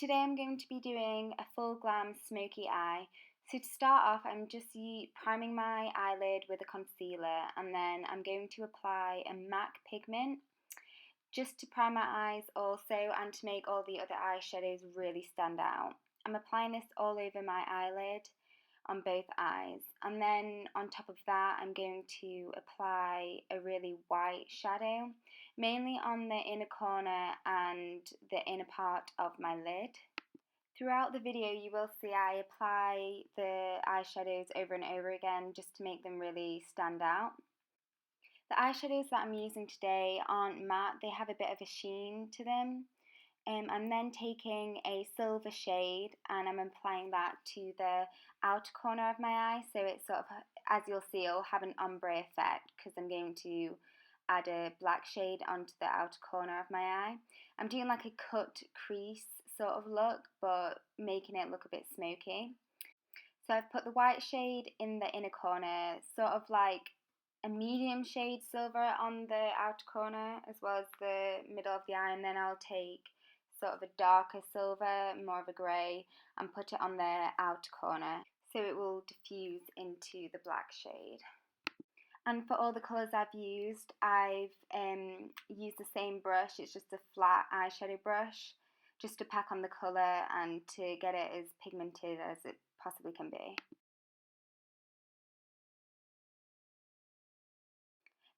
today I'm going to be doing a full glam smoky eye. So to start off, I'm just priming my eyelid with a concealer, and then I'm going to apply a MAC pigment just to prime my eyes also and to make all the other eyeshadows really stand out. I'm applying this all over my eyelid on both eyes, and then on top of that I'm going to apply a really white shadow, mainly on the inner corner and the inner part of my lid. Throughout the video you will see I apply the eyeshadows over and over again just to make them really stand out. The eyeshadows that I'm using today aren't matte, they have a bit of a sheen to them. I'm then taking a silver shade and I'm applying that to the outer corner of my eye, so it's sort of, as you'll see, it'll have an ombre effect because I'm going to add a black shade onto the outer corner of my eye. I'm doing like a cut crease sort of look, but making it look a bit smoky. So I've put the white shade in the inner corner, sort of like a medium shade silver on the outer corner as well as the middle of the eye, and then I'll take sort of a darker silver, more of a grey, and put it on the outer corner so it will diffuse into the black shade. And for all the colours I've used used the same brush. It's just a flat eyeshadow brush just to pack on the colour and to get it as pigmented as it possibly can be.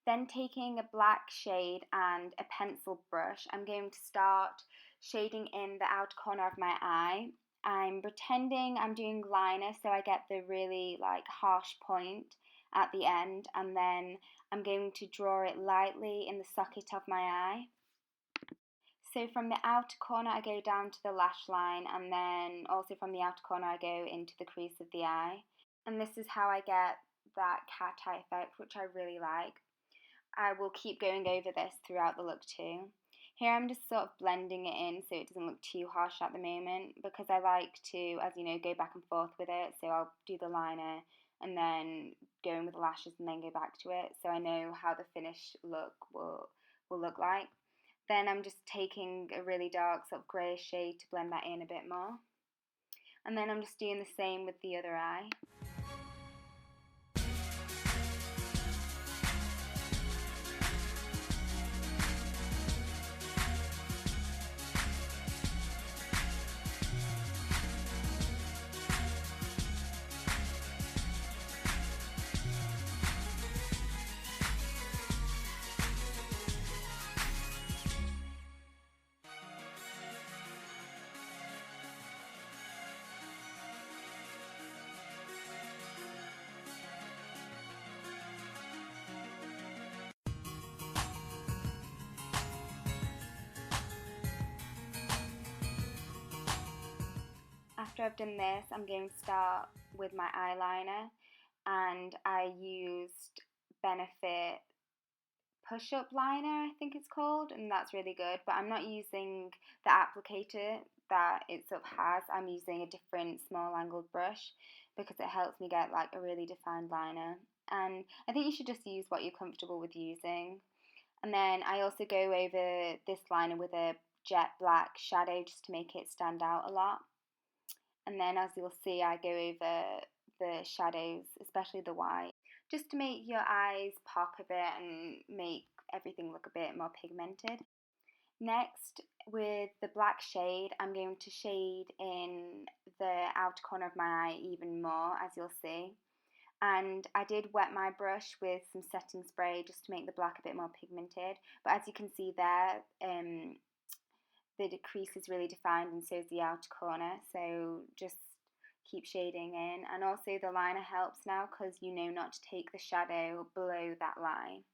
Then taking a black shade and a pencil brush, I'm going to start shading in the outer corner of my eye. I'm pretending I'm doing liner so I get the really harsh point at the end, and then I'm going to draw it lightly in the socket of my eye. So from the outer corner I go down to the lash line, and then also from the outer corner I go into the crease of the eye. And this is how I get that cat eye effect, which I really like. I will keep going over this throughout the look too. Here I'm just sort of blending it in so it doesn't look too harsh at the moment, because I like to, as you know, go back and forth with it. So I'll do the liner and then go in with the lashes and then go back to it, so I know how the finished look will look like. Then I'm just taking a really dark sort of greyish shade to blend that in a bit more. And then I'm just doing the same with the other eye. After I've done this, I'm going to start with my eyeliner, and I used Benefit push-up liner, I think it's called, and that's really good, but I'm not using the applicator that it sort of has. I'm using a different small angled brush because it helps me get like a really defined liner, and I think you should just use what you're comfortable with using. And then I also go over this liner with a jet black shadow just to make it stand out a lot. And then, as you'll see, I go over the shadows, especially the white, just to make your eyes pop a bit and make everything look a bit more pigmented. Next, with the black shade, I'm going to shade in the outer corner of my eye even more, as you'll see. And I did wet my brush with some setting spray just to make the black a bit more pigmented. But as you can see there, the crease is really defined, and so is the outer corner, so just keep shading in. And also the liner helps now because you know not to take the shadow below that line.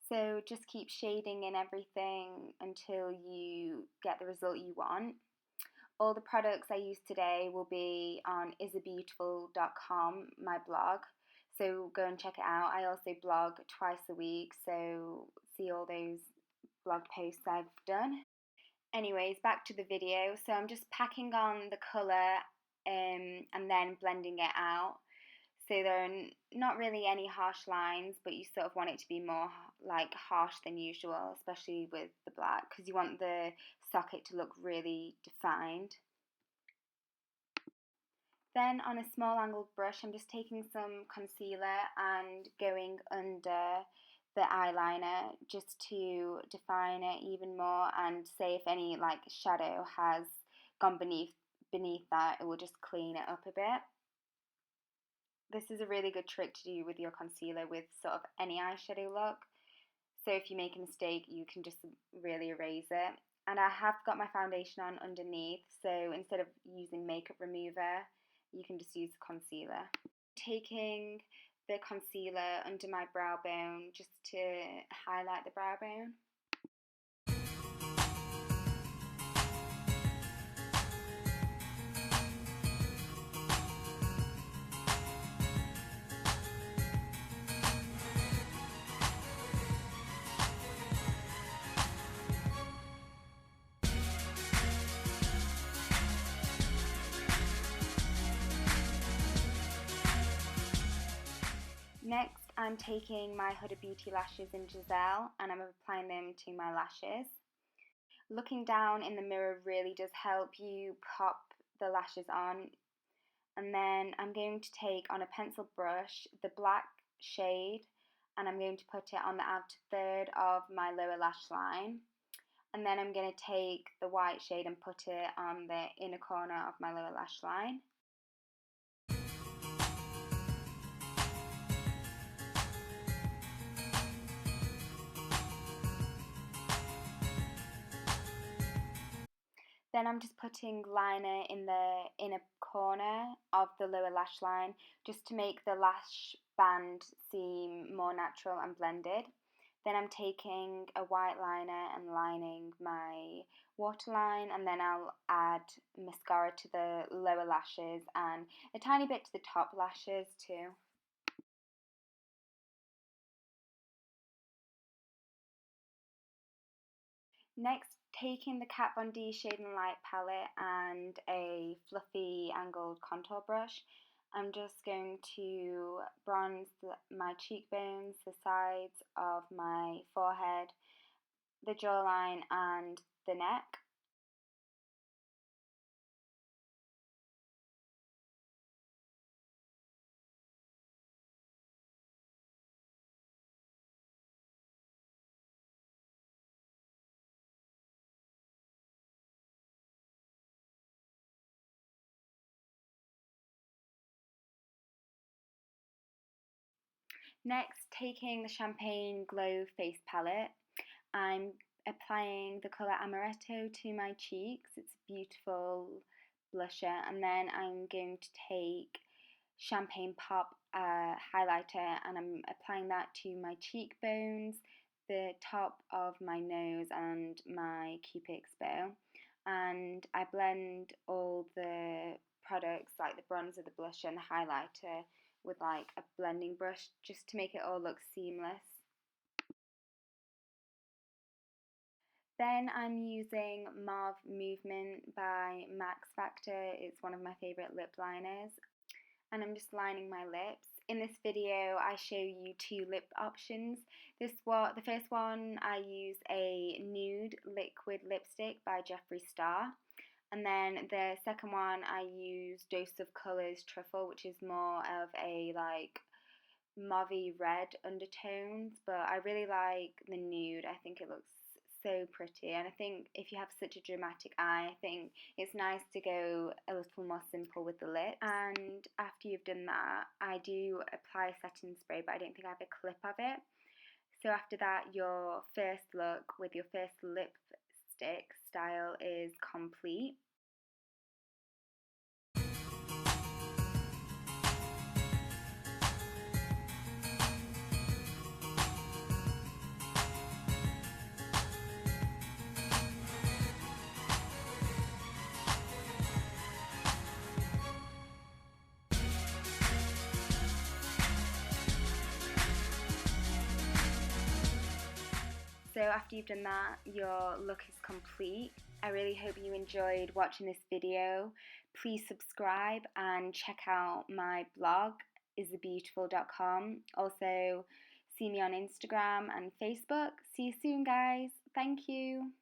So just keep shading in everything until you get the result you want. All the products I use today will be on isabeautiful.com, my blog, so go and check it out. I also blog twice a week, so see all those blog posts I've done. Anyways, back to the video. So I'm just packing on the colour and then blending it out. So there are not really any harsh lines, but you sort of want it to be more like harsh than usual, especially with the black, because you want the socket to look really defined. Then on a small angled brush, I'm just taking some concealer and going under the eyeliner just to define it even more, and say if any like shadow has gone beneath that, it will just clean it up a bit. This is a really good trick to do with your concealer with sort of any eyeshadow look. So if you make a mistake, you can just really erase it. And I have got my foundation on underneath, so instead of using makeup remover, you can just use concealer. Taking the concealer under my brow bone just to highlight the brow bone. Next, I'm taking my Huda Beauty lashes in Giselle and I'm applying them to my lashes. Looking down in the mirror really does help you pop the lashes on. And then I'm going to take on a pencil brush the black shade and I'm going to put it on the outer third of my lower lash line. And then I'm going to take the white shade and put it on the inner corner of my lower lash line. Then I'm just putting liner in the inner corner of the lower lash line just to make the lash band seem more natural and blended. Then I'm taking a white liner and lining my waterline, and then I'll add mascara to the lower lashes and a tiny bit to the top lashes too. Next, taking the Kat Von D Shade and Light palette and a fluffy angled contour brush, I'm just going to bronze my cheekbones, the sides of my forehead, the jawline and the neck. Next, taking the Champagne Glow Face Palette, I'm applying the colour Amaretto to my cheeks. It's a beautiful blusher. And then I'm going to take Champagne Pop highlighter and I'm applying that to my cheekbones, the top of my nose and my cupid's bow. And I blend all the products like the bronzer, the blusher and the highlighter with like a blending brush just to make it all look seamless. Then I'm using Mauve Movement by Max Factor. It's one of my favourite lip liners. And I'm just lining my lips. In this video I show you two lip options. The first one I use a nude liquid lipstick by Jeffree Star. And then the second one I use Dose of Colours Truffle, which is more of a like mauvey red undertones, but I really like the nude. I think it looks so pretty, and I think if you have such a dramatic eye, I think it's nice to go a little more simple with the lips. And after you've done that, I do apply setting spray, but I don't think I have a clip of it. So after that, your first look with your first lipstick style is complete. So after you've done that, your look is complete. I really hope you enjoyed watching this video. Please subscribe and check out my blog isthebeautiful.com. Also, see me on Instagram and Facebook. See you soon, guys. Thank you.